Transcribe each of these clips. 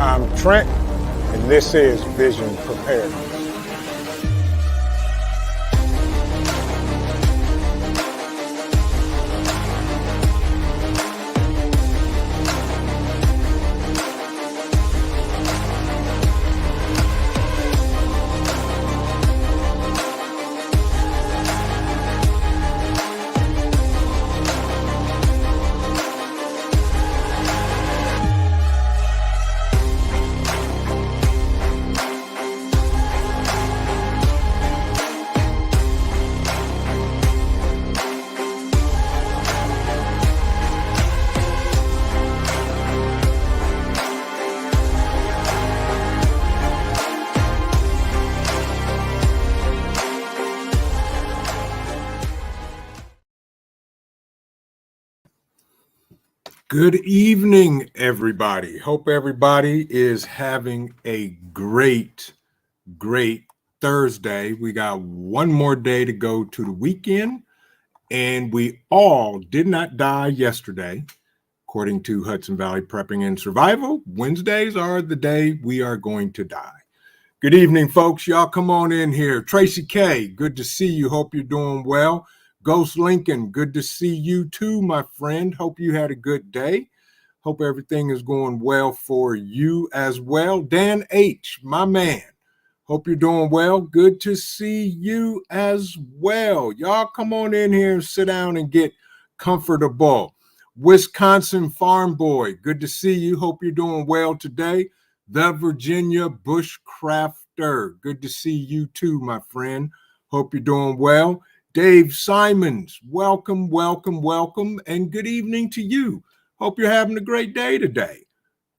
I'm Trent, and this is Vision Preparedness. Good evening, everybody. Hope everybody is having a great Thursday. We got one more day to go to the weekend, and we all did not die yesterday. According to Hudson Valley Prepping and Survival, Wednesdays are the day we are going to die. Good evening, folks. Y'all come on in here. Tracy K, good to see you. Hope you're doing well. Ghost Lincoln, good to see you too, my friend. Hope you had a good day. Hope everything is going well for you as well. Dan H, my man. Hope you're doing well. Good to see you as well. Y'all come on in here and sit down and get comfortable. Wisconsin Farm Boy, good to see you. Hope you're doing well today. The Virginia Bushcrafter, good to see you too, my friend. Hope you're doing well. Dave Simons, welcome, and good evening to you. Hope you're having a great day today.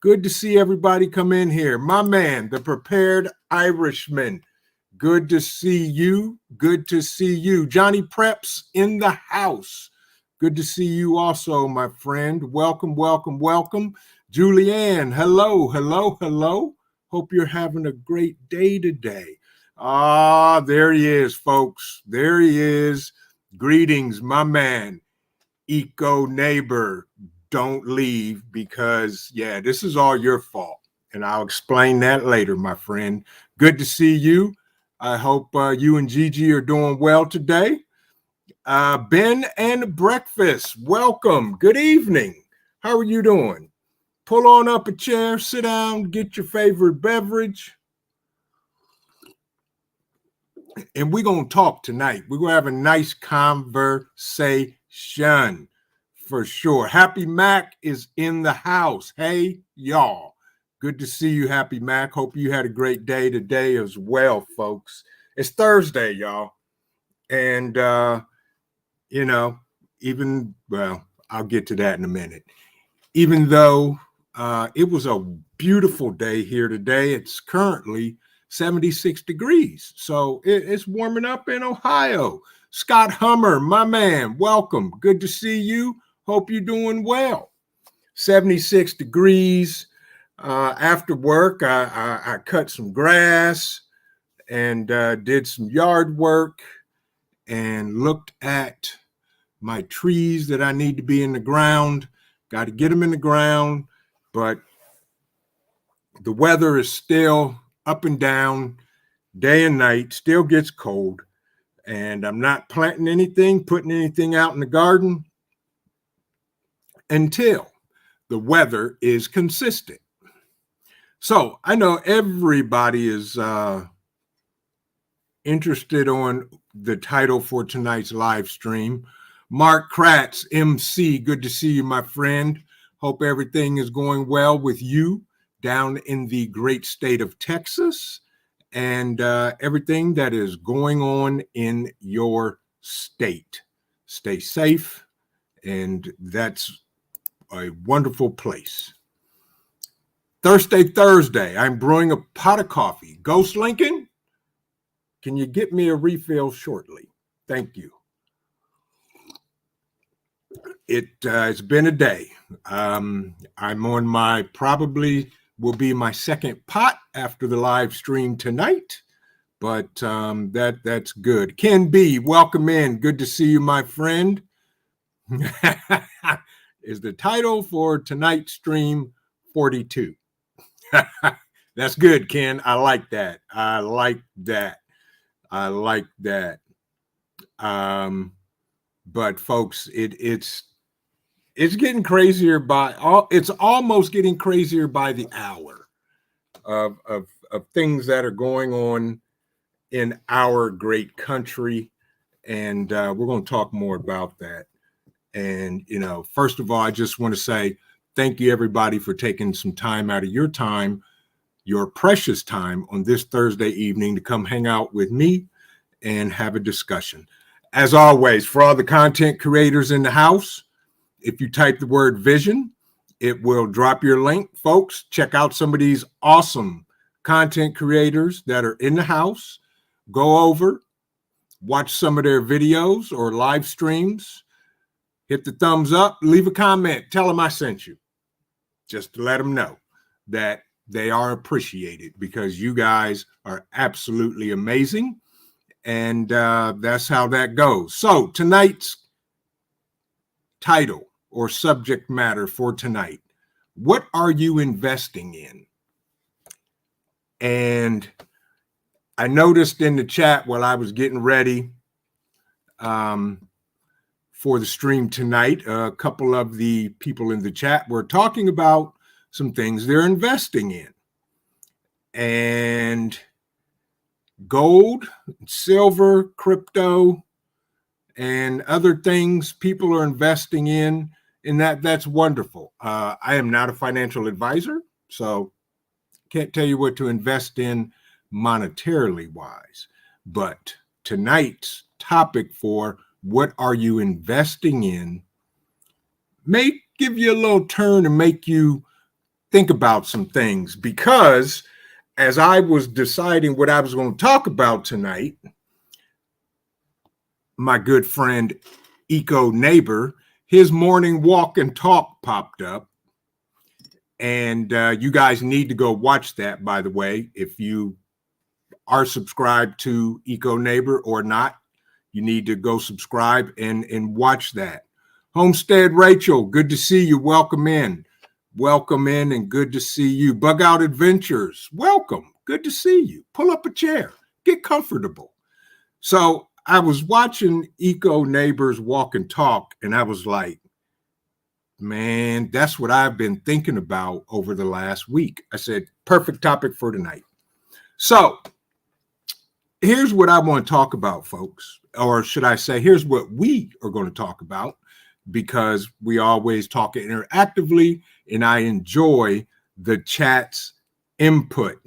Good to see everybody come in here. My man, the Prepared Irishman, good to see you. Good to see you. Johnny Preps in the house. Good to see you also, my friend. Welcome. Julianne, hello. Hope you're having a great day today. There he is, folks. There he is. Greetings, my man. Eco neighbor, don't leave because, this is all your fault. And I'll explain that later, my friend. Good to see you. I hope you and Gigi are doing well today. Ben and Breakfast, welcome. Good evening. How are you doing? Pull on up a chair, sit down, get your favorite beverage. And we're going to talk tonight. We're going to have a nice conversation for sure. Happy Mac is in the house. Hey, y'all. Good to see you, Happy Mac. Hope you had a great day today as well, folks. It's Thursday, y'all. And, I'll get to that in a minute. Even though it was a beautiful day here today, it's currently 76 degrees. So it's warming up in Ohio. Scott Hummer, my man, welcome. Good to see you. Hope you're doing well. 76 degrees. After work, I cut some grass and did some yard work and looked at my trees that I need to be in the ground. Got to get them in the ground, but the weather is still up and down, day and night, still gets cold, and I'm not planting anything, putting anything out in the garden until the weather is consistent. So I know everybody is interested on the title for tonight's live stream. Mark Kratz, MC, good to see you, my friend. Hope everything is going well with you down in the great state of Texas and everything that is going on in your state. Stay safe, and that's a wonderful place. Thursday, I'm brewing a pot of coffee. Ghost Lincoln, can you get me a refill shortly? Thank you. It's been a day. I'm on my probably will be my second pot after the live stream tonight, but that's good. Ken B, welcome in. Good to see you, my friend. Is the title for tonight's stream 42. That's good, Ken. I like that. I like that. I like that. But folks, it's getting crazier it's almost getting crazier by the hour of things that are going on in our great country. And we're going to talk more about that. And, first of all, I just want to say thank you, everybody, for taking some time out of your time, your precious time on this Thursday evening to come hang out with me and have a discussion. As always, for all the content creators in the house, if you type the word vision, it will drop your link. Folks, check out some of these awesome content creators that are in the house. Go over, watch some of their videos or live streams. Hit the thumbs up, leave a comment, tell them I sent you. Just to let them know that they are appreciated because you guys are absolutely amazing. And that's how that goes. So tonight's title or subject matter for tonight, what are you investing in? And I noticed in the chat while I was getting ready for the stream tonight, a couple of the people in the chat were talking about some things they're investing in. And gold, silver, crypto, and other things people are investing in, and that's wonderful. I am not a financial advisor, so can't tell you what to invest in monetarily wise. But tonight's topic for what are you investing in may give you a little turn and make you think about some things, because as I was deciding what I was going to talk about tonight, my good friend Eco Neighbor, his morning walk and talk popped up. And you guys need to go watch that, by the way. If you are subscribed to Eco Neighbor or not, you need to go subscribe and watch that. Homestead Rachel, good to see you. Welcome in. Welcome in and good to see you. Bug Out Adventures, welcome. Good to see you. Pull up a chair. Get comfortable. So I was watching Eco Neighbors walk and talk, and I was like, man, that's what I've been thinking about over the last week. I said, perfect topic for tonight. So here's what I want to talk about, folks. Or should I say, here's what we are going to talk about, because we always talk interactively, and I enjoy the chat's input.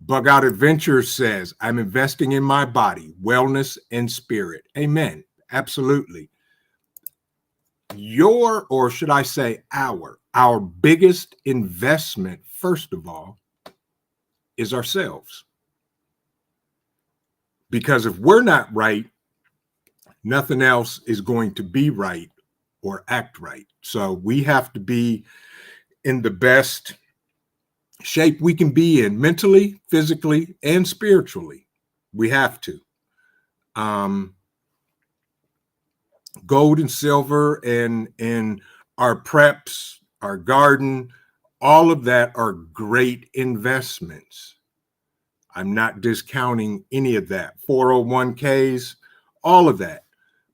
Bug Out Adventure says, I'm investing in my body, wellness, and spirit. Amen. Absolutely. Or should I say our biggest investment, first of all, is ourselves. Because if we're not right, nothing else is going to be right or act right. So we have to be in the best shape we can be in, mentally, physically, and spiritually. We have to. Gold and silver and our preps, our garden, all of that are great investments. I'm not discounting any of that. 401ks, all of that.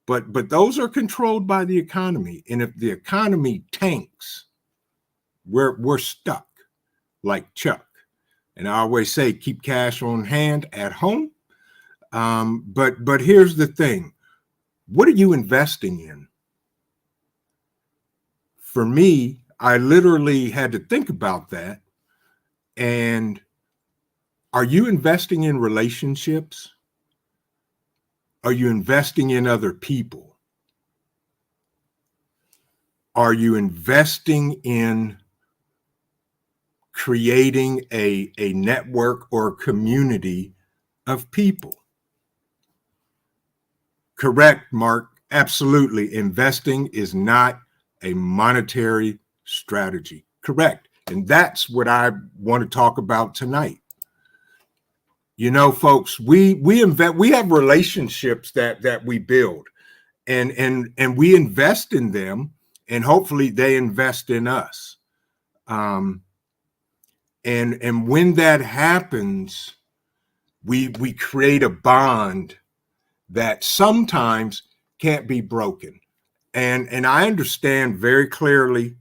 But those are controlled by the economy. And if the economy tanks, we're stuck, like Chuck. And I always say, keep cash on hand at home. But here's the thing. What are you investing in? For me, I literally had to think about that. And are you investing in relationships? Are you investing in other people? Are you investing in creating a network or community of people? Correct, Mark. Absolutely. Investing is not a monetary strategy. Correct. And that's what I want to talk about tonight. You know, folks, we have relationships that we build, and we invest in them, and hopefully they invest in us. And when that happens, we create a bond that sometimes can't be broken. And I understand very clearly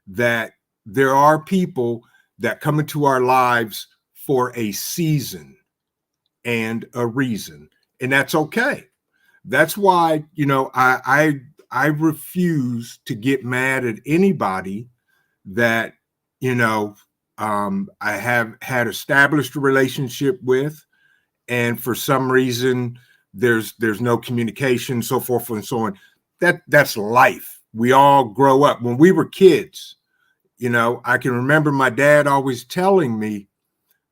that there are people that come into our lives for a season and a reason, and that's okay. That's why, I refuse to get mad at anybody that, I have had established a relationship with, and for some reason there's no communication, so forth and so on. That's life. We all grow up. When we were kids, I can remember my dad always telling me,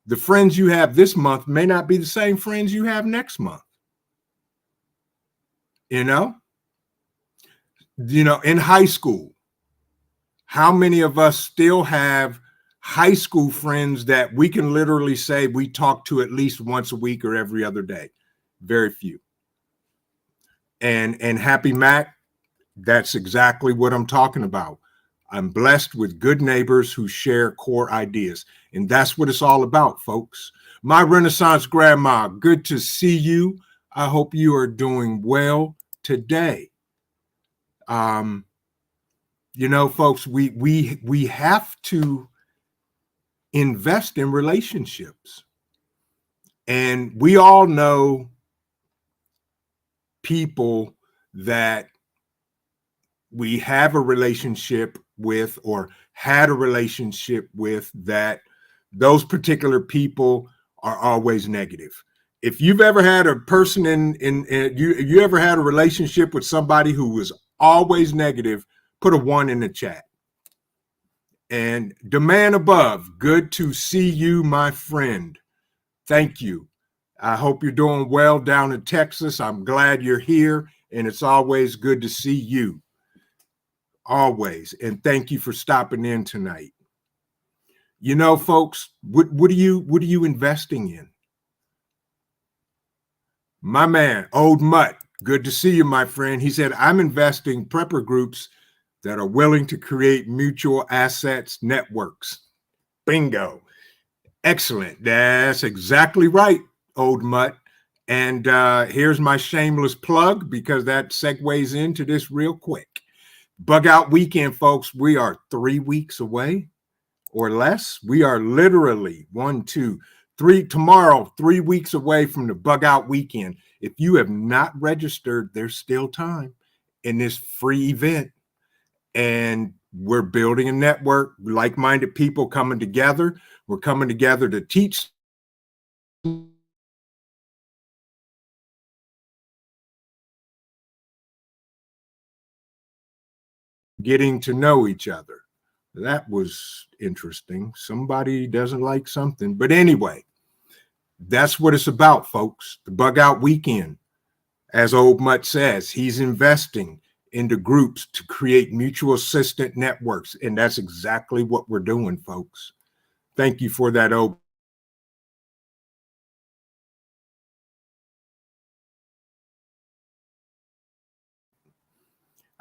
the friends you have this month may not be the same friends you have next month. you know in high school, how many of us still have high school friends that we can literally say we talk to at least once a week or every other day? Very few. And Happy Mac, that's exactly what I'm talking about. I'm blessed with good neighbors who share core ideas. And that's what it's all about, folks. My Renaissance grandma, good to see you. I hope you are doing well today. Folks, we have to invest in relationships. And we all know people that we have a relationship with or had a relationship with, that those particular people are always negative. If you've ever had a person you ever had a relationship with somebody who was always negative, put a 1 in the chat. And Demand Above, good to see you, my friend. Thank you. I hope you're doing well down in Texas. I'm glad you're here, and it's always good to see you. Always. And thank you for stopping in tonight. Folks, what are you investing in? My man, Old Mutt, good to see you, my friend. He said, I'm investing prepper groups that are willing to create mutual assets networks. Bingo. Excellent. That's exactly right, Old Mutt. And here's my shameless plug, because that segues into this real quick. Bug Out Weekend, folks. We are 3 weeks away or less. We are literally 1, 2, 3 tomorrow, 3 weeks away from the Bug Out Weekend. If you have not registered, there's still time in this free event. And we're building a network, like-minded people coming together. We're coming together to teach, getting to know each other. That was interesting. Somebody doesn't like something. But anyway, that's what it's about, folks. The Bug Out Weekend. As Old Mutt says, he's investing into groups to create mutual assistant networks. And that's exactly what we're doing, folks. Thank you for that, Old.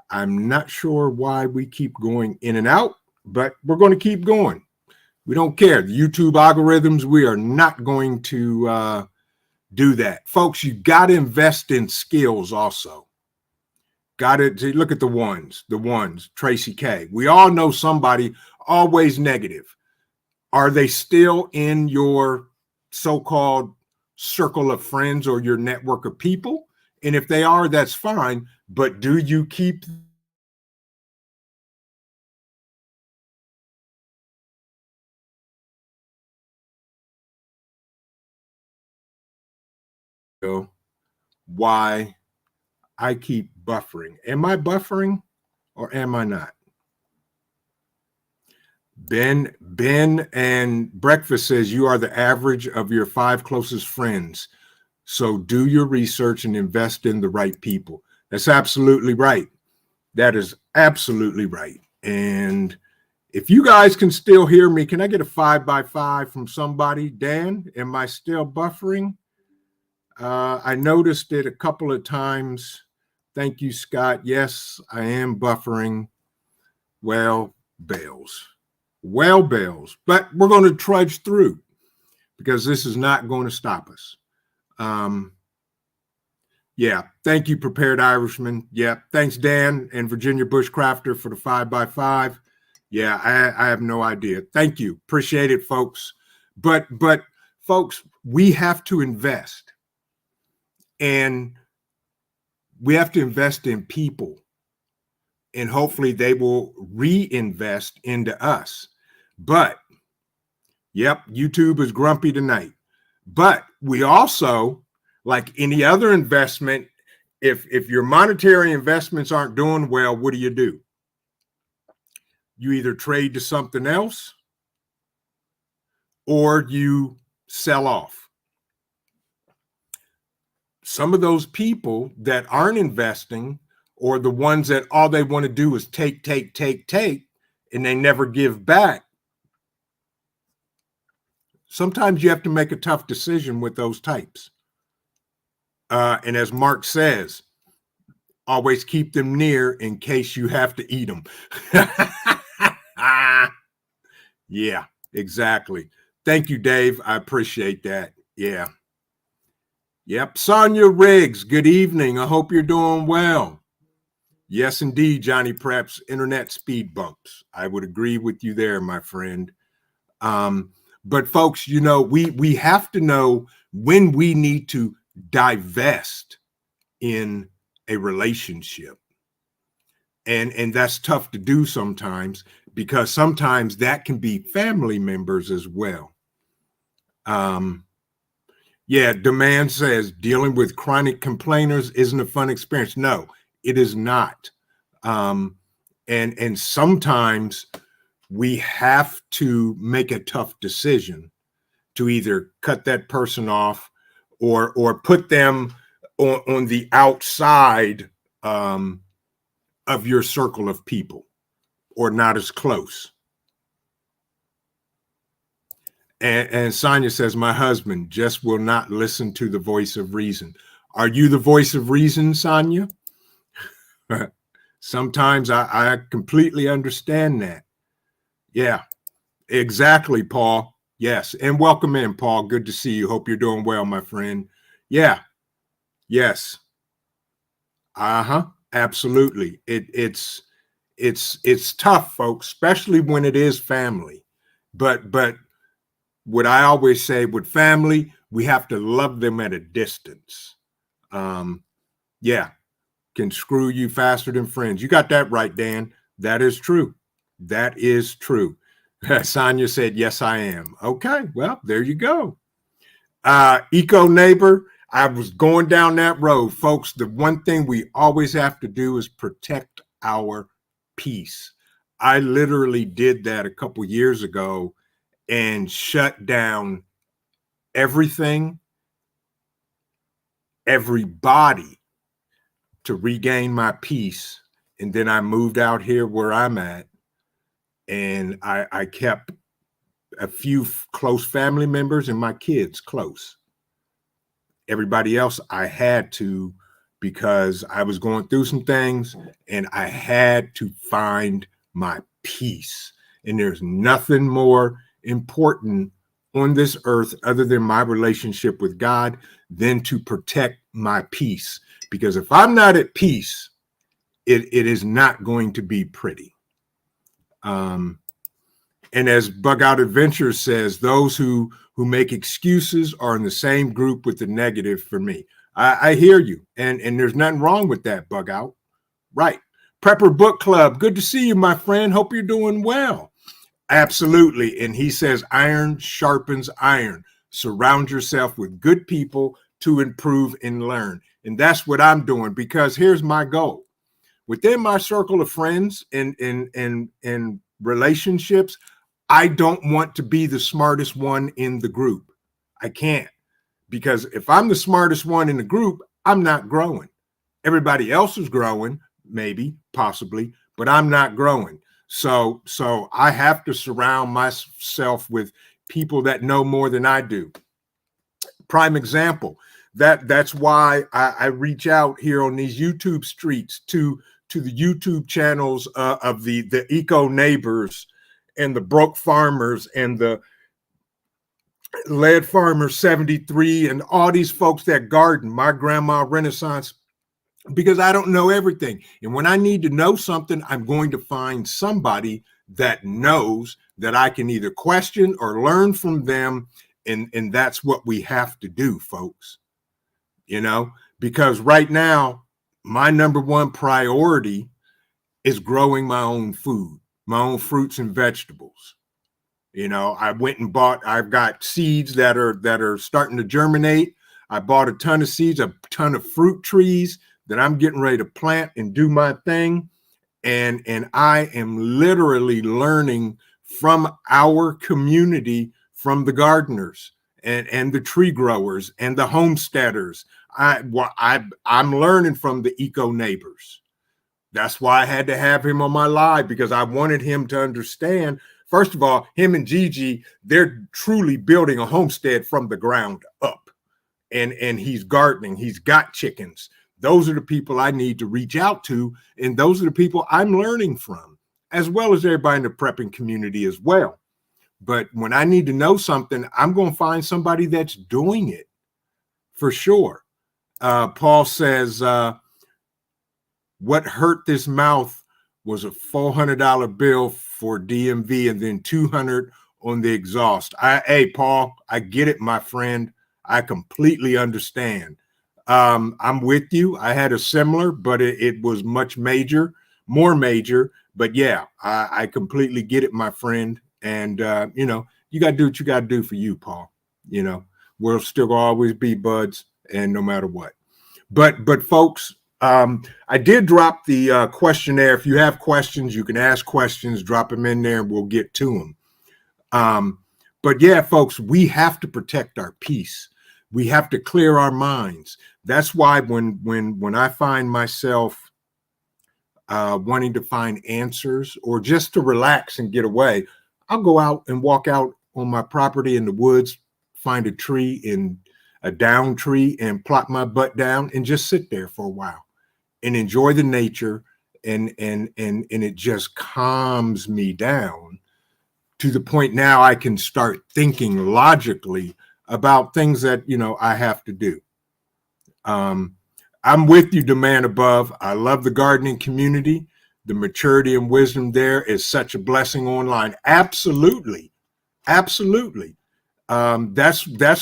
I'm not sure why we keep going in and out, but we're going to keep going. We don't care. The YouTube algorithms, we are not going to do that. Folks, you got to invest in skills also. Got to look at the ones, Tracy K. We all know somebody always negative. Are they still in your so-called circle of friends or your network of people? And if they are, that's fine. But do you keep why I keep buffering? Am I buffering or am I not? Ben and Breakfast says you are the average of your 5 closest friends. So do your research and invest in the right people. That's absolutely right. That is absolutely right. And if you guys can still hear me, can I get a 5x5 from somebody? Dan, am I still buffering? I noticed it a couple of times. Thank you, Scott. Yes, I am buffering. Well, Bales. whale bells, but we're going to trudge through because this is not going to stop us. Yeah, thank you, Prepared Irishman. Yeah, thanks, Dan and Virginia Bushcrafter for the 5x5. Yeah, I have no idea. Thank you. Appreciate it, folks. But folks, we have to invest. And we have to invest in people. And hopefully they will reinvest into us. But, yep, YouTube is grumpy tonight. But we also, like any other investment, if your monetary investments aren't doing well, what do? You either trade to something else or you sell off. Some of those people that aren't investing, or the ones that all they want to do is take, and they never give back. Sometimes you have to make a tough decision with those types. And as Mark says, always keep them near in case you have to eat them. Yeah, exactly. Thank you, Dave. I appreciate that. Yeah. Yep. Sonia Riggs, good evening. I hope you're doing well. Yes, indeed, Johnny Preps, internet speed bumps. I would agree with you there, my friend. But folks, you know, we have to know when we need to divest in a relationship. And that's tough to do sometimes, because sometimes that can be family members as well. Yeah, Demand says dealing with chronic complainers isn't a fun experience. No, it is not. And sometimes we have to make a tough decision to either cut that person off or put them on the outside of your circle of people, or not as close. And Sonia says, my husband just will not listen to the voice of reason. Are you the voice of reason, Sonia? Sometimes I completely understand that. Yeah, exactly, Paul. Yes. And welcome in, Paul. Good to see you. Hope you're doing well, my friend. Yeah. Yes. Absolutely. It's tough, folks, especially when it is family. But what I always say with family, we have to love them at a distance. Yeah, can screw you faster than friends. You got that right, Dan. That is true. That is true. Sonia said, yes, I am. Okay, well, there you go. Eco Neighbor, I was going down that road. Folks, the one thing we always have to do is protect our peace. I literally did that a couple years ago and shut down everything, everybody, to regain my peace. And then I moved out here where I'm at, and I kept a few close family members and my kids close. Everybody else I had to, because I was going through some things and I had to find my peace. And there's nothing more important on this earth other than my relationship with God than to protect my peace. Because if I'm not at peace, it is not going to be pretty. And as Bug Out Adventures says, those who make excuses are in the same group with the negative for me. I hear you. And there's nothing wrong with that, Bug Out. Right. Prepper Book Club. Good to see you, my friend. Hope you're doing well. Absolutely. And he says, iron sharpens iron. Surround yourself with good people to improve and learn. And that's what I'm doing, because here's my goal. Within my circle of friends and relationships, I don't want to be the smartest one in the group. I can't, because if I'm the smartest one in the group, I'm not growing. Everybody else is growing, maybe, possibly, but I'm not growing. So I have to surround myself with people that know more than I do. Prime example, that's why I reach out here on these YouTube streets to the YouTube channels of the Eco Neighbors and the broke farmers and the lead farmer 73 and all these folks that garden, my grandma Renaissance, because I don't know everything. And when I need to know something, I'm going to find somebody that knows that I can either question or learn from them. And that's what we have to do, folks, because right now, my number one priority is growing my own food, my own fruits and vegetables. I went and I've got seeds that are starting to germinate. I bought a ton of seeds, a ton of fruit trees that I'm getting ready to plant and do my thing. And I am literally learning from our community, from the gardeners and the tree growers and the homesteaders. I'm learning from the eco neighbors. That's why I had to have him on my live, because I wanted him to understand. First of all, him and Gigi, they're truly building a homestead from the ground up. And he's gardening. He's got chickens. Those are the people I need to reach out to. And those are the people I'm learning from, as well as everybody in the prepping community as well. But when I need to know something, I'm going to find somebody that's doing it for sure. Paul says, what hurt this mouth was a $400 bill for DMV and then $200 on the exhaust. Hey, Paul, I get it, my friend. I completely understand. I'm with you. I had a similar, but it was much more major. But yeah, I completely get it, my friend. And, you got to do what you got to do for you, Paul. We'll still always be buds, and no matter what. But folks, I did drop the questionnaire. If you have questions, you can ask questions, drop them in there, and we'll get to them. But yeah, folks, we have to protect our peace. We have to clear our minds. That's why when I find myself wanting to find answers or just to relax and get away, I'll go out and walk out on my property in the woods, find a tree, in a down tree, and plop my butt down and just sit there for a while and enjoy the nature, and it just calms me down to the point now I can start thinking logically about things that I have to do. I'm with you, the man above. I love the gardening community. The maturity and wisdom there is such a blessing online. Absolutely. That's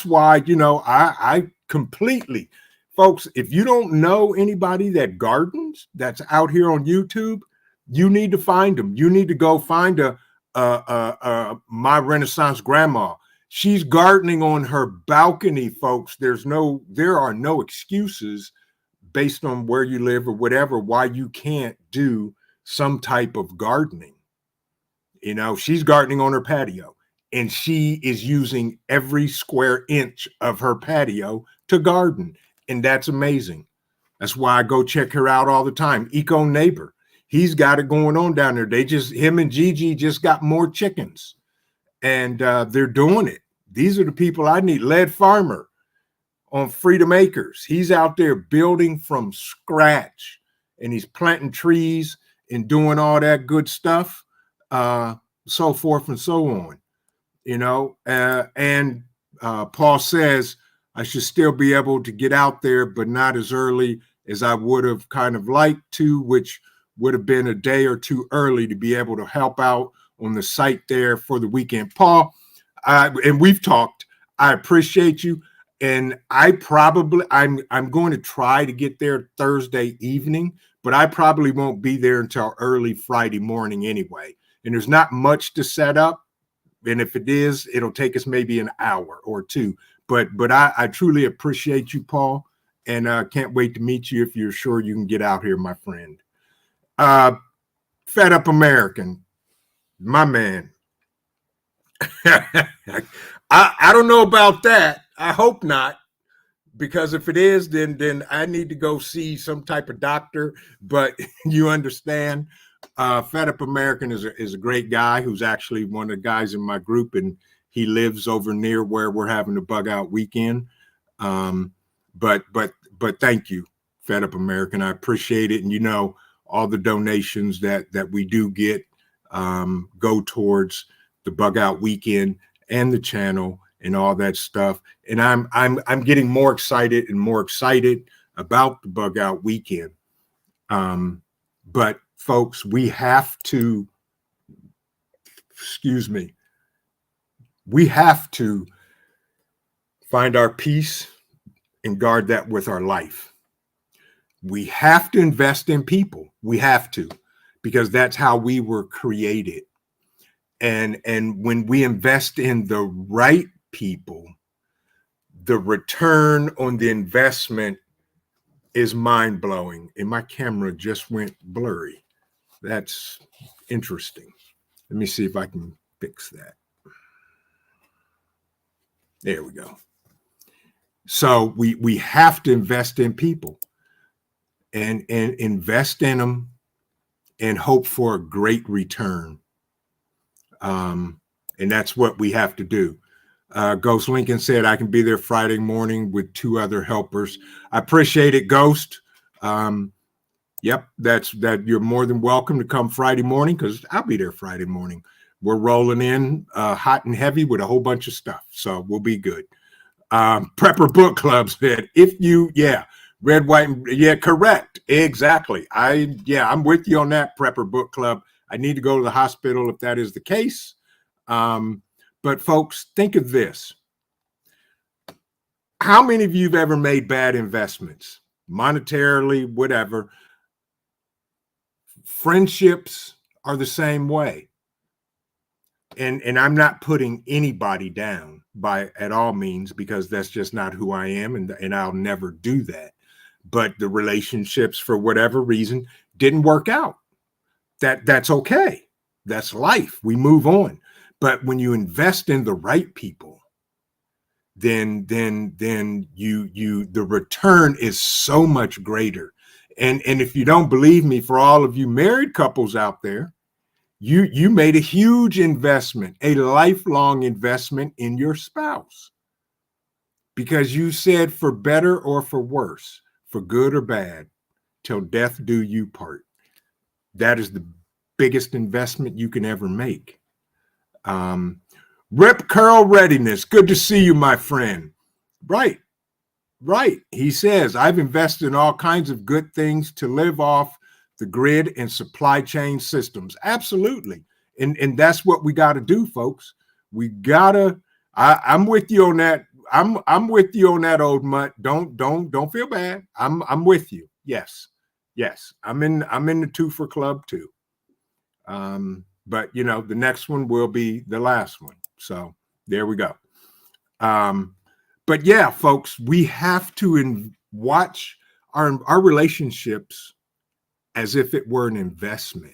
why I completely. Folks, if you don't know anybody that gardens that's out here on YouTube, you need to find them. You need to go find my Renaissance grandma. She's gardening on her balcony, folks. There are no excuses based on where you live or whatever why you can't do some type of gardening. She's gardening on her patio, and she is using every square inch of her patio to garden. And that's amazing. That's why I go check her out all the time. Eco Neighbor, he's got it going on down there. Him and Gigi just got more chickens, and they're doing it. These are the people I need. Lead Farmer on Freedom Acres. He's out there building from scratch, and he's planting trees and doing all that good stuff, so forth and so on. And Paul says, I should still be able to get out there, but not as early as I would have kind of liked to, which would have been a day or two early to be able to help out on the site there for the weekend. Paul, and we've talked, I appreciate you. And I'm going to try to get there Thursday evening, but I probably won't be there until early Friday morning anyway. And there's not much to set up. And if it is, it'll take us maybe an hour or two. But I truly appreciate you, Paul, and can't wait to meet you if you're sure you can get out here, my friend. Fed Up American, my man. I don't know about that. I hope not, because if it is, then I need to go see some type of doctor. But you understand, Fed Up American is a great guy who's actually one of the guys in my group, and he lives over near where we're having the bug out weekend. But thank you, Fed Up American. I appreciate it. And all the donations that we do get go towards the bug out weekend and the channel and all that stuff. And I'm getting more excited and more excited about the bug out weekend. But folks, we have to, we have to find our peace and guard that with our life. We have to invest in people. We have to, because that's how we were created. And when we invest in the right people, the return on the investment is mind-blowing. And my camera just went blurry. That's interesting. Let me see if I can fix that. There we go. So we have to invest in people and invest in them and hope for a great return. And that's what we have to do. Ghost Lincoln said, I can be there Friday morning with 2 other helpers. I appreciate it, Ghost. Yep, that you're more than welcome to come Friday morning, because I'll be there Friday morning. We're rolling in hot and heavy with a whole bunch of stuff, so we'll be good. Prepper Book Club said, if you, red, white, and, correct, exactly. I'm with you on that, Prepper Book Club. I need to go to the hospital if that is the case. But folks, think of this. How many of you have ever made bad investments, monetarily, whatever? Friendships are the same way. And I'm not putting anybody down by at all means, because that's just not who I am, and I'll never do that. But the relationships, for whatever reason, didn't work out. That's okay. That's life. We move on. But when you invest in the right people, then you the return is so much greater. And if you don't believe me, for all of you married couples out there, you made a huge investment, a lifelong investment in your spouse, because you said, for better or for worse, for good or bad, till death do you part. That is the biggest investment you can ever make. Rip Curl Readiness, good to see you, my friend. Right. He says, I've invested in all kinds of good things to live off the grid and supply chain systems. Absolutely. And that's what we got to do, folks. We gotta, I'm with you on that. I'm with you on that, old mutt. Don't feel bad. I'm with you. Yes. I'm in the 2 for club too. But the next one will be the last one. So there we go. But yeah, folks, we have to watch our relationships as if it were an investment.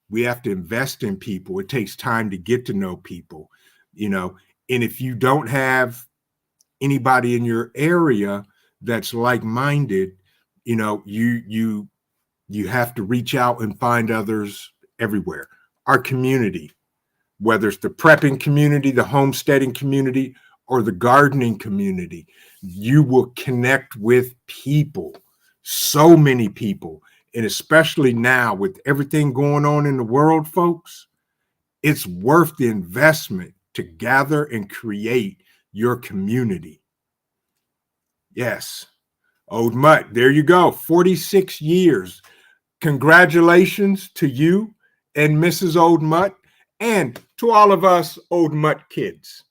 We have to invest in people. It takes time to get to know people, and if you don't have anybody in your area that's like-minded, you have to reach out and find others everywhere. Our community, whether it's the prepping community, the homesteading community, or the gardening community, you will connect with people, so many people. And especially now with everything going on in the world, folks, it's worth the investment to gather and create your community. Yes. Old Mutt, there you go. 46 years. Congratulations to you and Mrs. Old Mutt, and to all of us Old Mutt kids.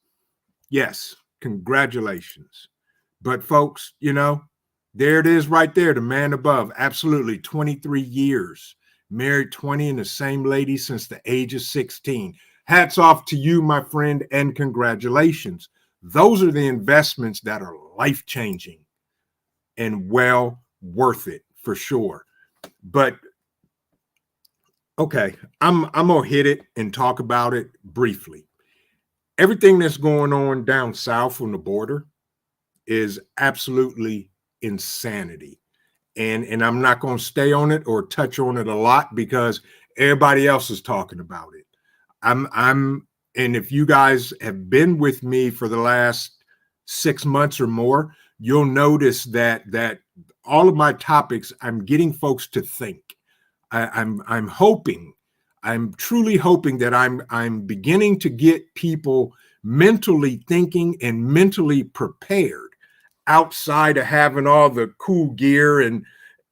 Yes, congratulations. But folks, there it is right there, the man above. Absolutely. 23 years, married 20, and the same lady since the age of 16. Hats off to you, my friend, and congratulations. Those are the investments that are life-changing and well worth it, for sure. But okay, I'm gonna hit it and talk about it briefly. Everything that's going on down south on the border is absolutely insanity. And I'm not going to stay on it or touch on it a lot, because everybody else is talking about it. And if you guys have been with me for the last 6 months or more, you'll notice that all of my topics, I'm getting folks to think. I'm hoping I'm truly hoping that I'm beginning to get people mentally thinking and mentally prepared outside of having all the cool gear and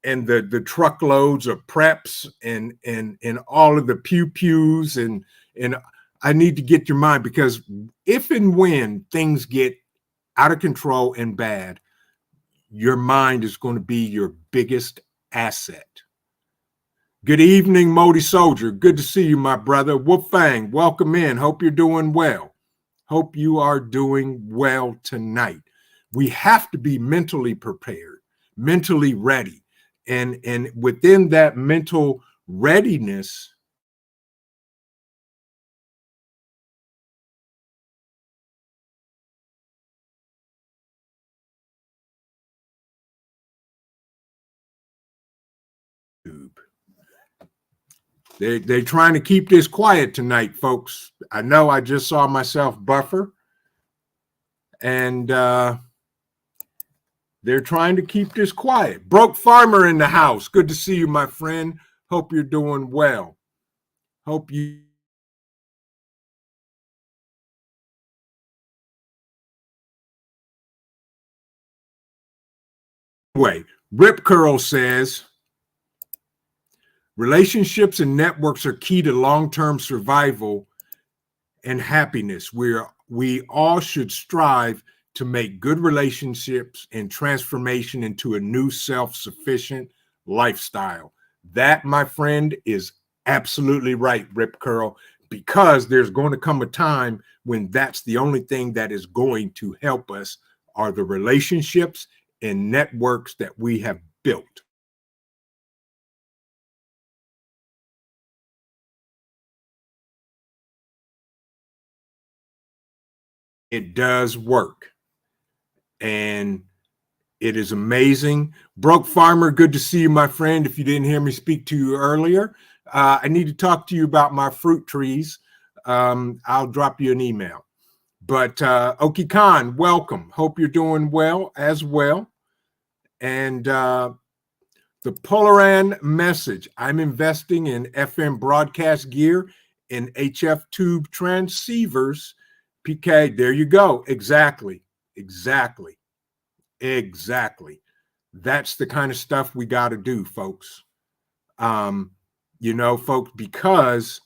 the truckloads of preps and all of the pew pews and I need to get your mind, because if and when things get out of control and bad, your mind is going to be your biggest asset. Good evening, Modi Soldier. Good to see you, my brother. Wolfang, welcome in. Hope you're doing well. Hope you are doing well tonight. We have to be mentally prepared, mentally ready. And within that mental readiness, they're trying to keep this quiet tonight, folks. I know I just saw myself buffer, and they're trying to keep this quiet. Broke Farmer in the house. Good to see you, my friend. Hope you're doing well. Hope you. Anyway, Rip Curl says relationships and networks are key to long-term survival and happiness. We all should strive to make good relationships and transformation into a new self-sufficient lifestyle. That, my friend, is absolutely right, Rip Curl, because there's going to come a time when that's the only thing that is going to help us are the relationships and networks that we have built. It does work. And it is amazing. Broke Farmer, good to see you, my friend. If you didn't hear me speak to you earlier, I need to talk to you about my fruit trees. I'll drop you an email. But Oki Khan, welcome. Hope you're doing well as well. And the Polaran message, I'm investing in FM broadcast gear and HF tube transceivers. PK, there you go. Exactly. That's the kind of stuff we got to do, folks. Folks, because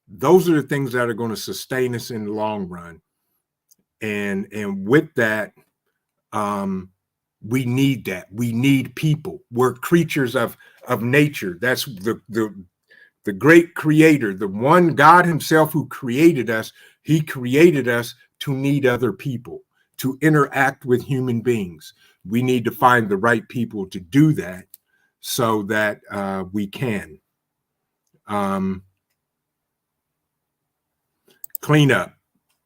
those are the things that are going to sustain us in the long run. And with that, we need that. We need people. We're creatures of nature. That's the great creator, the one God himself who created us. He created us to need other people, to interact with human beings. We need to find the right people to do that so that we can. Clean up.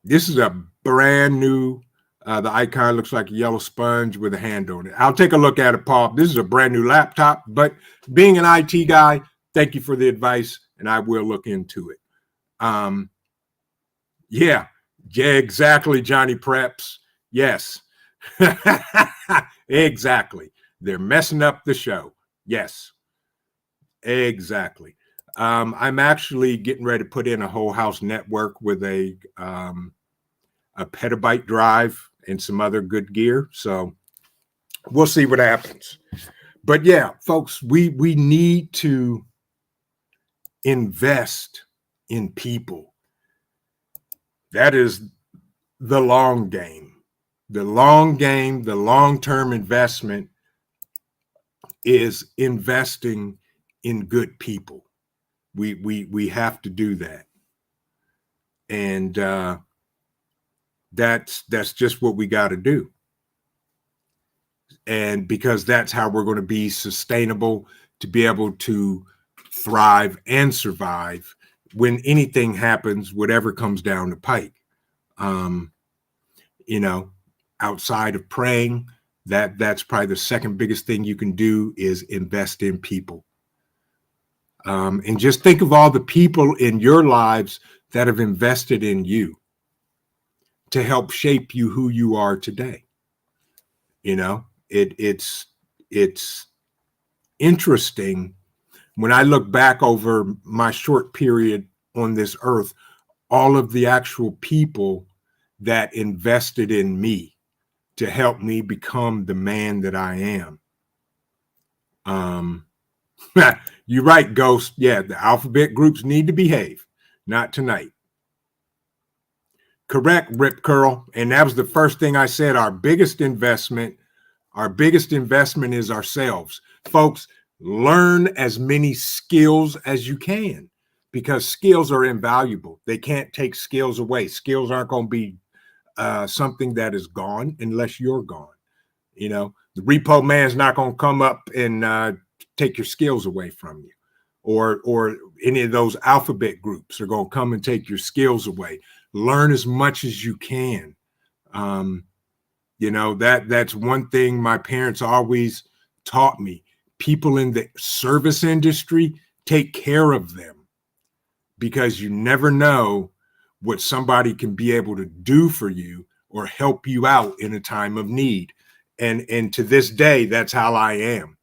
This is a brand new, the icon looks like a yellow sponge with a hand on it. I'll take a look at it, Paul. This is a brand new laptop, but being an IT guy, thank you for the advice, and I will look into it. Yeah, exactly, Johnny Preps. Yes, exactly. They're messing up the show. Yes, exactly. I'm actually getting ready to put in a whole house network with a petabyte drive and some other good gear. So we'll see what happens. But yeah, folks, we need to invest in people. That is the long game. The long game, the long-term investment is investing in good people. We have to do that. And that's just what we got to do. And because that's how we're going to be sustainable, to be able to thrive and survive when anything happens, whatever comes down the pike. Outside of praying, that's probably the second biggest thing you can do is invest in people. And just think of all the people in your lives that have invested in you to help shape you who you are today. It's interesting When I look back over my short period on this earth, all of the actual people that invested in me to help me become the man that I am. You're right, Ghost. Yeah, the alphabet groups need to behave. Not tonight. Correct, Rip Curl. And that was the first thing I said. Our biggest investment is ourselves. Folks, learn as many skills as you can because skills are invaluable. They can't take skills away. Skills aren't going to be something that is gone unless you're gone. You know, the repo man's not going to come up and take your skills away from you, or any of those alphabet groups are going to come and take your skills away. Learn as much as you can. You know, that's one thing my parents always taught me. People in the service industry, take care of them because you never know what somebody can be able to do for you or help you out in a time of need. And to this day, that's how I am.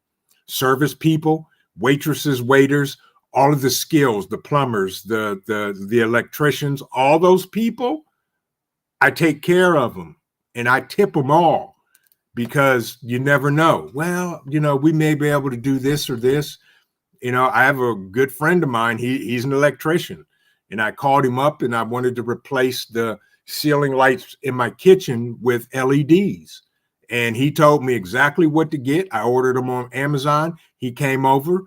Service people, waitresses, waiters, all of the skills, the plumbers, the electricians, all those people, I take care of them and I tip them all because you never know. Well, you know, we may be able to do this or this. You know, I have a good friend of mine. He's an electrician, and I called him up and I wanted to replace the ceiling lights in my kitchen with LEDs. And he told me exactly what to get. I ordered them on Amazon. He came over,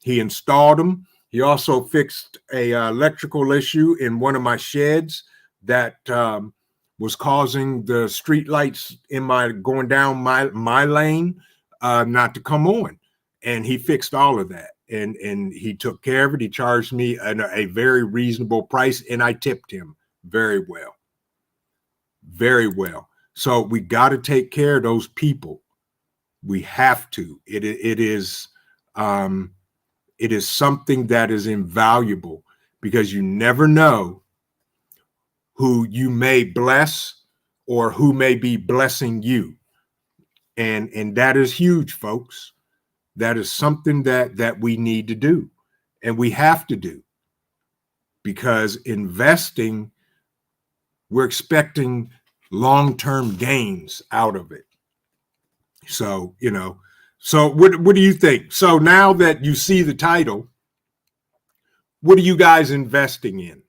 he installed them. He also fixed a electrical issue in one of my sheds that was causing the street lights in my going down my lane not to come on. And he fixed all of that. And he took care of it. He charged me a very reasonable price, and I tipped him very well. Very well. So we got to take care of those people. We have to. It is something that is invaluable because you never know who you may bless or who may be blessing you. And that is huge, folks. That is something that we need to do and we have to do because investing, we're expecting long-term gains out of it. So, you know, so what do you think? So now that you see the title, what are you guys investing in?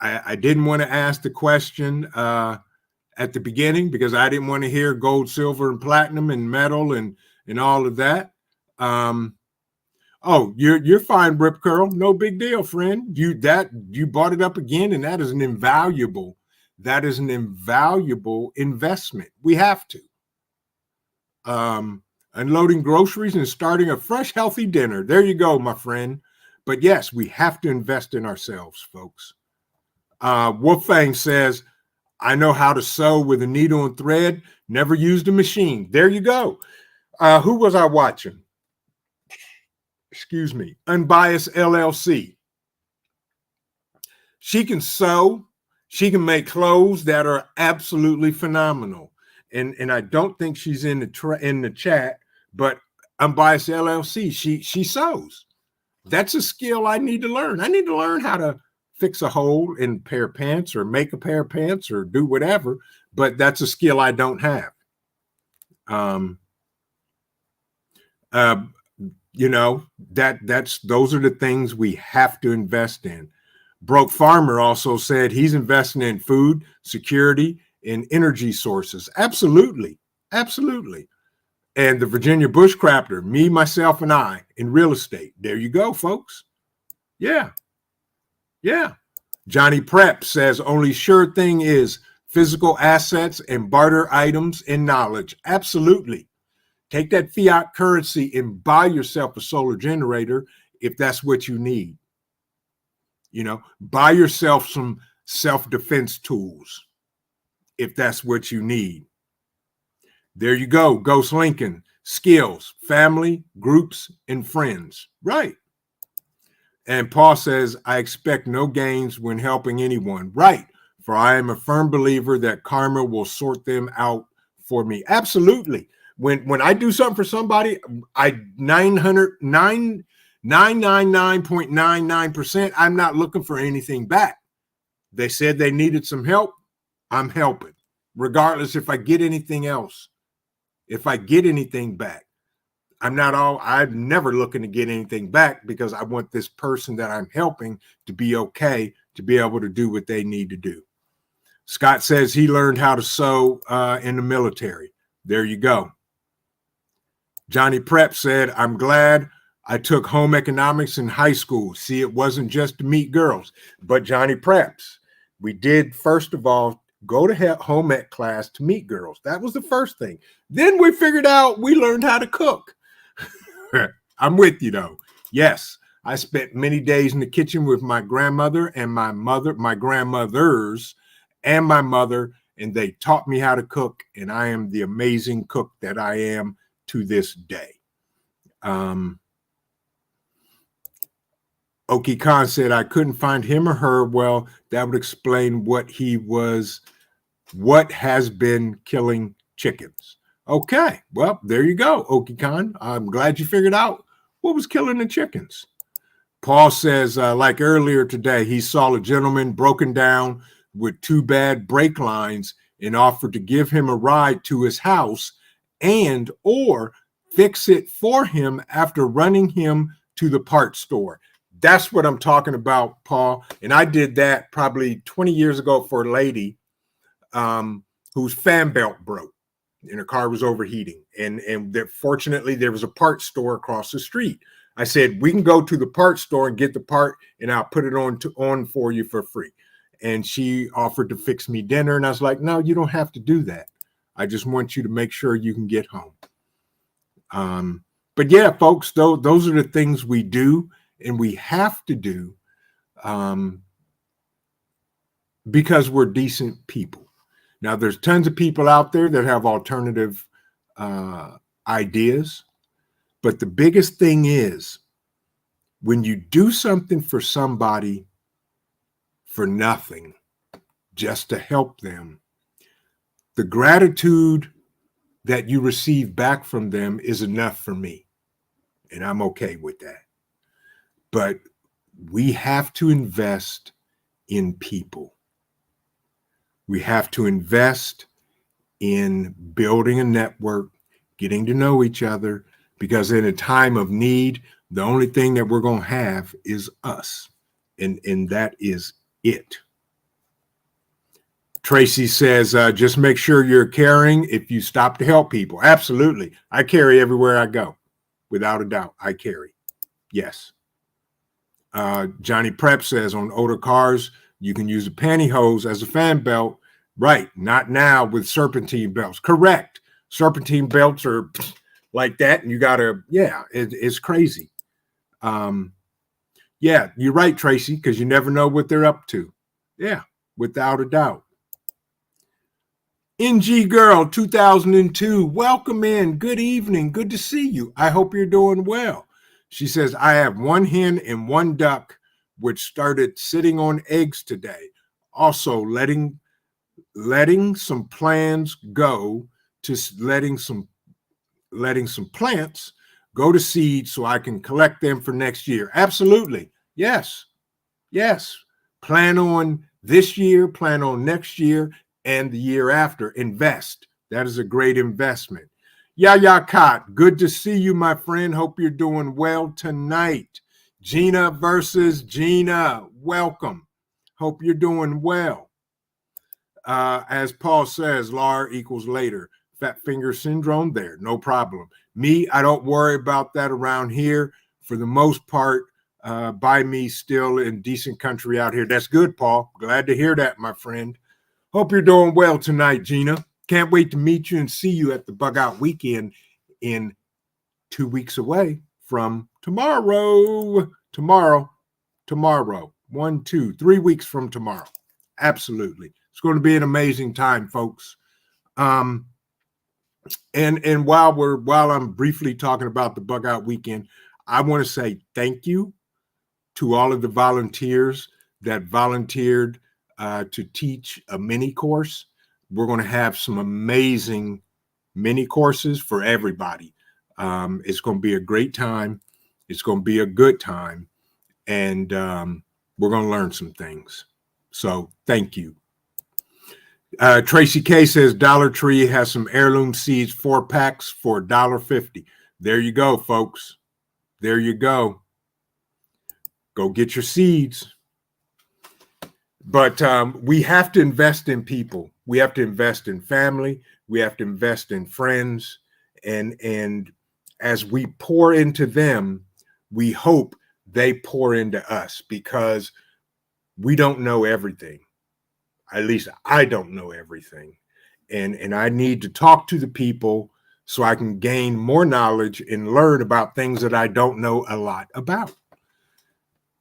I didn't want to ask the question at the beginning because I didn't want to hear gold, silver, and platinum and metal and all of that. Oh, you're fine, Rip Curl. No big deal, friend. You brought it up again, and that is an invaluable investment. We have to. Unloading groceries and starting a fresh, healthy dinner. There you go, my friend. But yes, we have to invest in ourselves, folks. Wolfgang says, I know how to sew with a needle and thread, never used a machine. There you go. Who was I watching? Excuse me. Unbiased LLC. She can sew. She can make clothes that are absolutely phenomenal. And I don't think she's in the chat, but Unbiased LLC, she sews. That's a skill I need to learn. I need to learn how to fix a hole in a pair of pants or make a pair of pants or do whatever, but that's a skill I don't have. You know, those are the things we have to invest in. Broke Farmer also said he's investing in food security and energy sources. Absolutely. Absolutely. And the Virginia Bushcrafter, me, myself, and I in real estate. There you go, folks. Yeah. Yeah. Johnny Prep says only sure thing is physical assets and barter items and knowledge. Absolutely. Take that fiat currency and buy yourself a solar generator if that's what you need. You know, buy yourself some self-defense tools if that's what you need. There you go, Ghost Lincoln. Skills, family, groups, and friends. Right. And Paul says, I expect no gains when helping anyone. Right. For I am a firm believer that karma will sort them out for me. Absolutely. When I do something for somebody, I 999.99%, I'm not looking for anything back. They said they needed some help. I'm helping, regardless if I get anything else. If I get anything back, I'm never looking to get anything back, because I want this person that I'm helping to be okay, to be able to do what they need to do. Scott says he learned how to sew in the military. There you go. Johnny Prep said, I'm glad I took home economics in high school. See, it wasn't just to meet girls, but Johnny Preps, we did, first of all, go to home ec class to meet girls. That was the first thing. Then we figured out we learned how to cook. I'm with you, though. Yes, I spent many days in the kitchen with my grandmother and my mother, my grandmothers and my mother, and they taught me how to cook, and I am the amazing cook that I am to this day. Oki Khan said, I couldn't find him or her. Well, that would explain what has been killing chickens. Okay, well, there you go, Oki Khan. I'm glad you figured out what was killing the chickens. Paul says, like earlier today, he saw a gentleman broken down with 2 bad brake lines and offered to give him a ride to his house and or fix it for him after running him to the parts store. That's what I'm talking about, Paul. And I did that probably 20 years ago for a lady whose fan belt broke and her car was overheating. And fortunately, there was a parts store across the street. I said, we can go to the parts store and get the part, and I'll put it on for you for free. And she offered to fix me dinner. And I was like, no, you don't have to do that. I just want you to make sure you can get home. But yeah, folks, those are the things we do and we have to do because we're decent people. Now, there's tons of people out there that have alternative ideas. But the biggest thing is when you do something for somebody for nothing, just to help them, the gratitude that you receive back from them is enough for me. And I'm okay with that. But we have to invest in people. We have to invest in building a network, getting to know each other, because in a time of need, the only thing that we're going to have is us. And that is it. Tracy says, just make sure you're caring if you stop to help people. Absolutely. I carry everywhere I go. Without a doubt, I carry. Yes. Johnny Prep says, on older cars, you can use a pantyhose as a fan belt. Right. Not now with serpentine belts. Correct. Serpentine belts are like that. And you got to, it's crazy. Yeah, you're right, Tracy, because you never know what they're up to. Yeah, without a doubt. NG Girl 2002, welcome in. Good evening. Good to see you. I hope you're doing well. She says, I have 1 hen and 1 duck, which started sitting on eggs today. Also, letting some plans go to letting some plants go to seed so I can collect them for next year. Absolutely. Yes. Yes. Plan on this year, plan on next year, and the year after. Invest. That is a great investment. Yaya Kot, good to see you, my friend. Hope you're doing well tonight. Gina versus Gina, welcome. Hope you're doing well. As Paul says, LAR equals later. Fat finger syndrome there, no problem. Me, I don't worry about that around here. For the most part, by me still in decent country out here. That's good, Paul. Glad to hear that, my friend. Hope you're doing well tonight, Gina. Can't wait to meet you and see you at the Bug Out Weekend in 2 weeks away from tomorrow. Tomorrow. 1, 2, 3 weeks from tomorrow. Absolutely. It's going to be an amazing time, folks. And while I'm briefly talking about the Bug Out Weekend, I want to say thank you to all of the volunteers that volunteered to teach a mini course. We're going to have some amazing mini courses for everybody. It's going to be a great time. It's going to be a good time. And we're going to learn some things. So thank you. Tracy K says Dollar Tree has some heirloom seeds, 4 packs for $1.50. There you go, folks. There you go. Go get your seeds. But we have to invest in people. We have to invest in family. We have to invest in friends. And as we pour into them, we hope they pour into us, because we don't know everything. At least I don't know everything. And I need to talk to the people so I can gain more knowledge and learn about things that I don't know a lot about.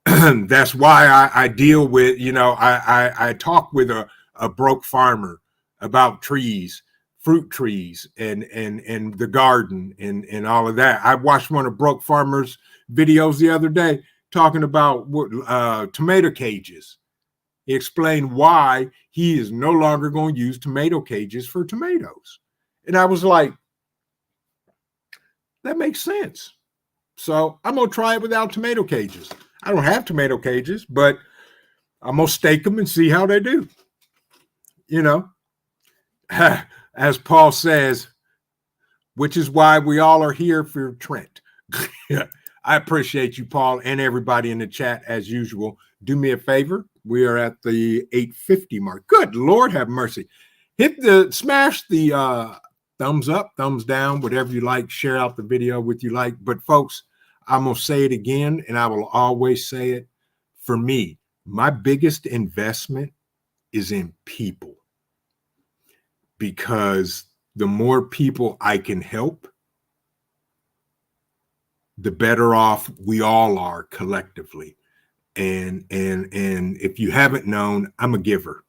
That's why I deal with, I talk with a broke farmer about trees, fruit trees, and the garden and all of that. I watched one of broke farmers' videos the other day talking about tomato cages. He explained why he is no longer going to use tomato cages for tomatoes. And I was like, that makes sense. So I'm going to try it without tomato cages. I don't have tomato cages, but I'm going to stake them and see how they do. As Paul says, which is why we all are here for Trent. I appreciate you, Paul, and everybody in the chat as usual. Do me a favor. We are at the 8:50 mark. Good Lord, have mercy. Smash the thumbs up, thumbs down, whatever you like. Share out the video with you like. But folks, I'm going to say it again, and I will always say it. For me, my biggest investment is in people, because the more people I can help, the better off we all are collectively. And if you haven't known, I'm a giver,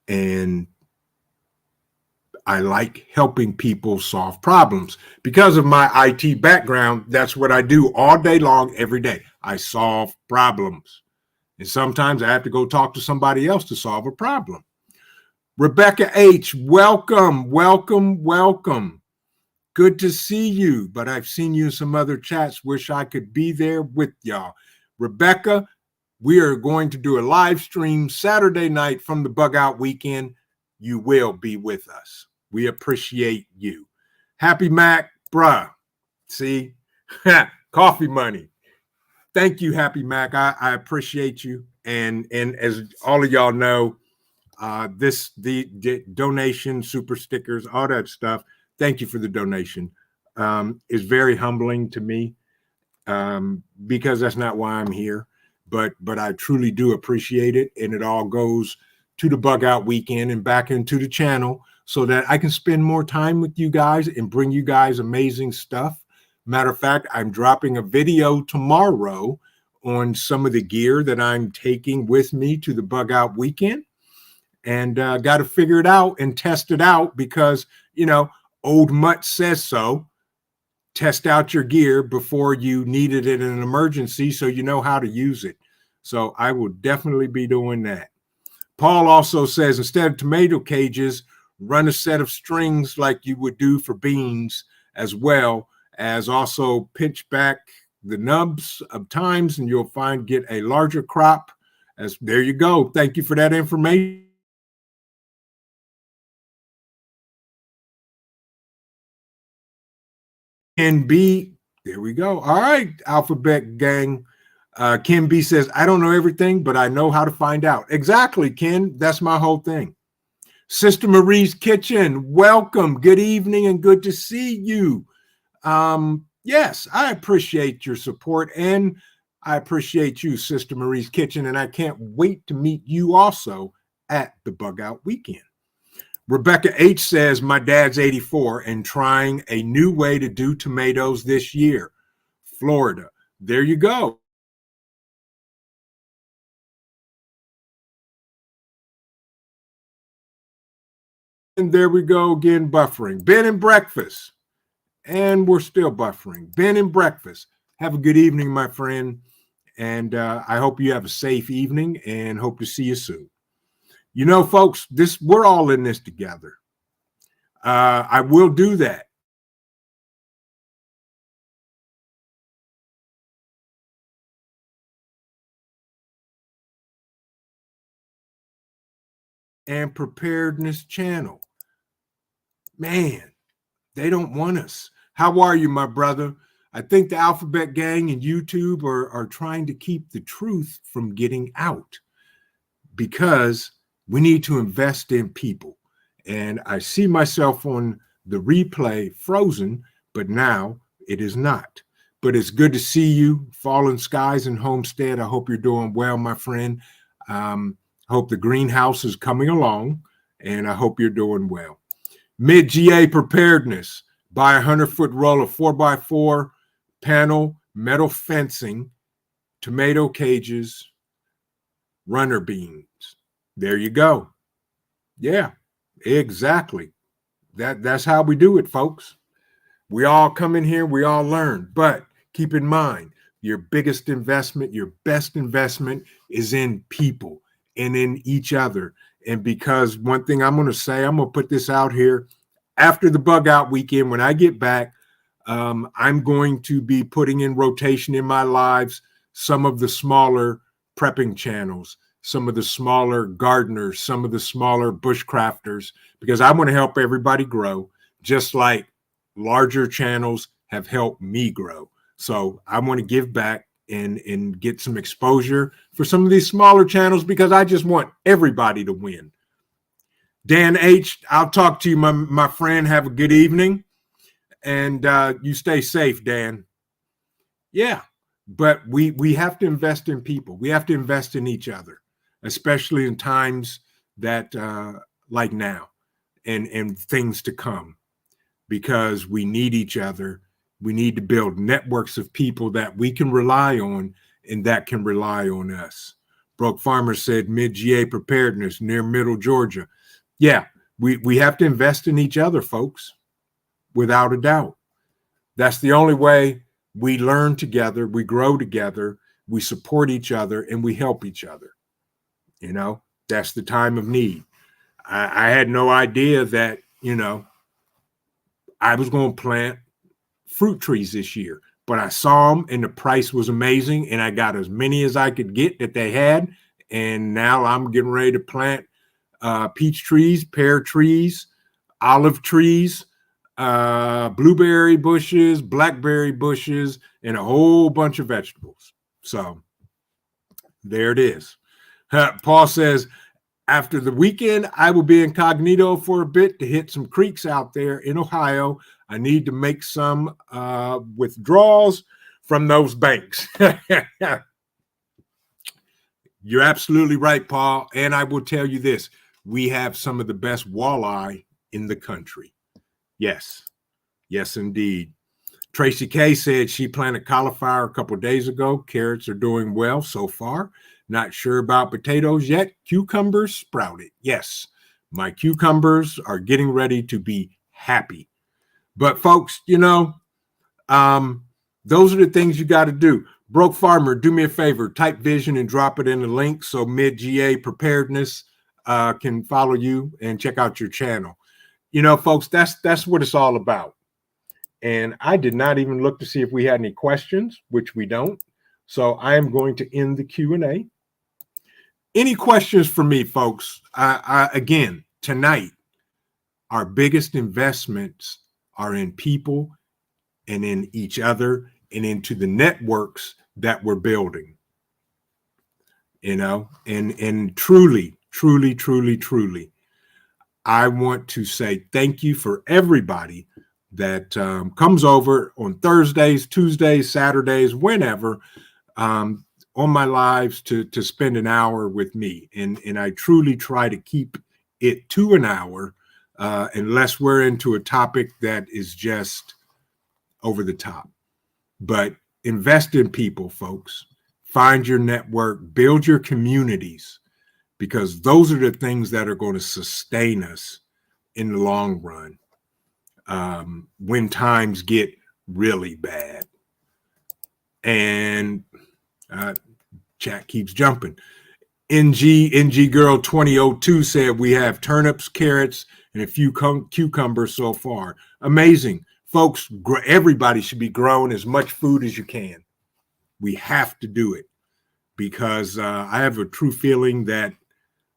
and I like helping people solve problems. Because of my IT background, that's what I do all day long, every day. I solve problems. And sometimes I have to go talk to somebody else to solve a problem. Rebecca H., welcome, welcome, welcome. Good to see you, but I've seen you in some other chats. Wish I could be there with y'all. Rebecca, we are going to do a live stream Saturday night from the Bug Out Weekend. You will be with us. We appreciate you. Happy Mac, bruh. See, coffee money. Thank you, Happy Mac. I appreciate you. And as all of y'all know, the donation, super stickers, all that stuff. Thank you for the donation. Is very humbling to me, because that's not why I'm here. But I truly do appreciate it, and it all goes to the Bug Out Weekend and back into the channel so that I can spend more time with you guys and bring you guys amazing stuff. Matter of fact, I'm dropping a video tomorrow on some of the gear that I'm taking with me to the Bug Out Weekend, and got to figure it out and test it out, because, Old Mutt says so. Test out your gear before you needed it in an emergency, so you know how to use it. So I will definitely be doing that. Paul also says, instead of tomato cages, run a set of strings like you would do for beans, as well as also pinch back the nubs of times, and you'll get a larger crop. There you go. Thank you for that information. Ken B, there we go. All right, Alphabet Gang. Ken B says, I don't know everything, but I know how to find out. Exactly, Ken. That's my whole thing. Sister Marie's Kitchen, welcome. Good evening and good to see you. Yes, I appreciate your support, and I appreciate you, Sister Marie's Kitchen, and I can't wait to meet you also at the Bug Out Weekend. Rebecca H. says, my dad's 84 and trying a new way to do tomatoes this year. Florida. There you go. And there we go again, buffering. Bed and breakfast. And we're still buffering. Bed and breakfast. Have a good evening, my friend. And I hope you have a safe evening and hope to see you soon. Folks, we're all in this together. I will do that. And Preparedness channel. Man, they don't want us. How are you, my brother? I think the Alphabet Gang and YouTube are trying to keep the truth from getting out because we need to invest in people. And I see myself on the replay frozen, but now it is not. But it's good to see you, Fallen Skies and Homestead. I hope you're doing well, my friend. I hope the greenhouse is coming along, and I hope you're doing well. Mid-GA Preparedness. Buy a 100-foot roll of 4x4 panel metal fencing, tomato cages, runner beams. There you go. Yeah, exactly. That's how we do it, folks. We all come in here, we all learn. But keep in mind, your biggest investment, your best investment is in people and in each other. And because one thing I'm going to say, I'm going to put this out here. After the bug out weekend, when I get back, I'm going to be putting in rotation in my lives some of the smaller prepping channels, some of the smaller gardeners, some of the smaller bushcrafters, because I want to help everybody grow, just like larger channels have helped me grow. So I want to give back and get some exposure for some of these smaller channels because I just want everybody to win. Dan H., I'll talk to you, my friend. Have a good evening. And you stay safe, Dan. Yeah, but we have to invest in people. We have to invest in each other, especially in times that like now and things to come, because we need each other. We need to build networks of people that we can rely on and that can rely on us. Broke Farmer said mid-GA Preparedness near Middle Georgia. Yeah, we have to invest in each other, folks, without a doubt. That's the only way we learn together, we grow together, we support each other, and we help each other. You know, that's the time of need. I had no idea that, I was going to plant fruit trees this year, but I saw them and the price was amazing. And I got as many as I could get that they had. And now I'm getting ready to plant peach trees, pear trees, olive trees, blueberry bushes, blackberry bushes, and a whole bunch of vegetables. So there it is. Paul says, after the weekend, I will be incognito for a bit to hit some creeks out there in Ohio. I need to make some withdrawals from those banks. You're absolutely right, Paul. And I will tell you this, we have some of the best walleye in the country. Yes. Yes, indeed. Tracy K said she planted cauliflower a couple of days ago. Carrots are doing well so far. Not sure about potatoes yet. Cucumbers sprouted. Yes, my cucumbers are getting ready to be happy. But folks, those are the things you got to do. Broke Farmer, do me a favor, type vision and drop it in the link so mid-GA Preparedness can follow you and check out your channel. Folks, that's what it's all about. And I did not even look to see if we had any questions, which we don't. So I am going to end the Q&A. Any questions for me, folks? Again, tonight, our biggest investments are in people and in each other and into the networks that we're building. And truly, truly, truly, truly, I want to say thank you for everybody that comes over on Thursdays, Tuesdays, Saturdays, whenever, on my lives to spend an hour with me. And I truly try to keep it to an hour unless we're into a topic that is just over the top. But invest in people, folks. Find your network, build your communities, because those are the things that are going to sustain us in the long run when times get really bad. And chat keeps jumping. NG Girl 2002 said we have turnips, carrots, and a few cucumbers so far. Amazing. Folks, everybody should be growing as much food as you can. We have to do it because I have a true feeling that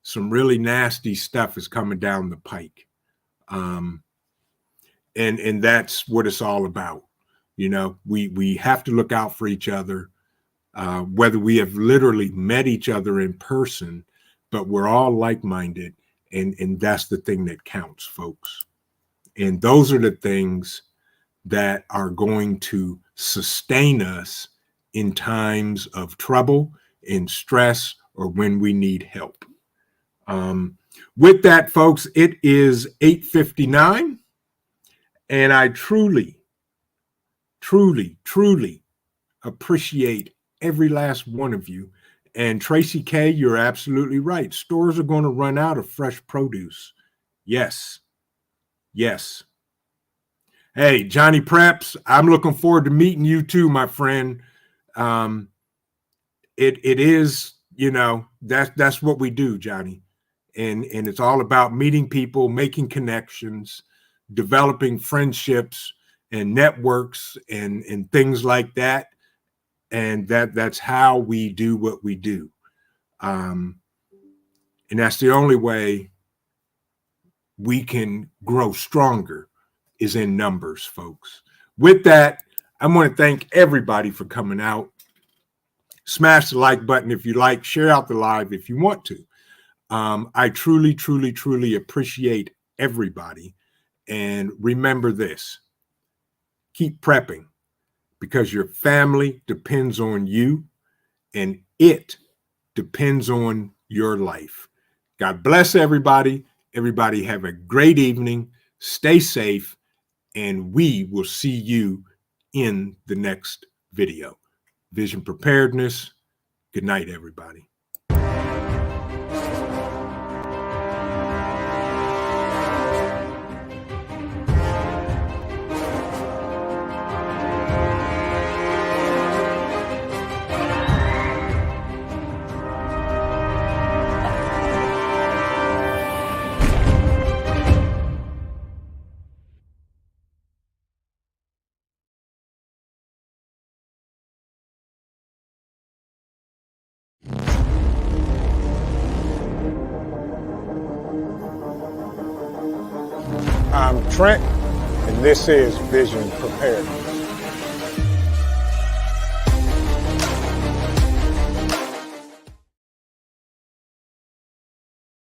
some really nasty stuff is coming down the pike. And that's what it's all about. You know, we have to look out for each other, whether we have literally met each other in person, but we're all like-minded, and that's the thing that counts, folks. And those are the things that are going to sustain us in times of trouble, in stress, or when we need help. With that, folks, it is 8:59, and I truly appreciate every last one of you. And Tracy K., you're absolutely right. Stores are going to run out of fresh produce. Yes. Hey, Johnny Preps, I'm looking forward to meeting you too, my friend. It is, you know, that's what we do, Johnny. And it's all about meeting people, making connections, developing friendships and networks and things like that. And that's how we do what we do. And that's the only way we can grow stronger is in numbers, folks. With that, I want to thank everybody for coming out. Smash the like button if you like, share out the live if you want to. I truly appreciate everybody. And remember this, keep prepping because your family depends on you and it depends on your life. God bless everybody. Everybody have a great evening. Stay safe, and we will see you in the next video. Vision Preparedness. Good night, everybody. I'm Trent, and this is Vision Preparedness.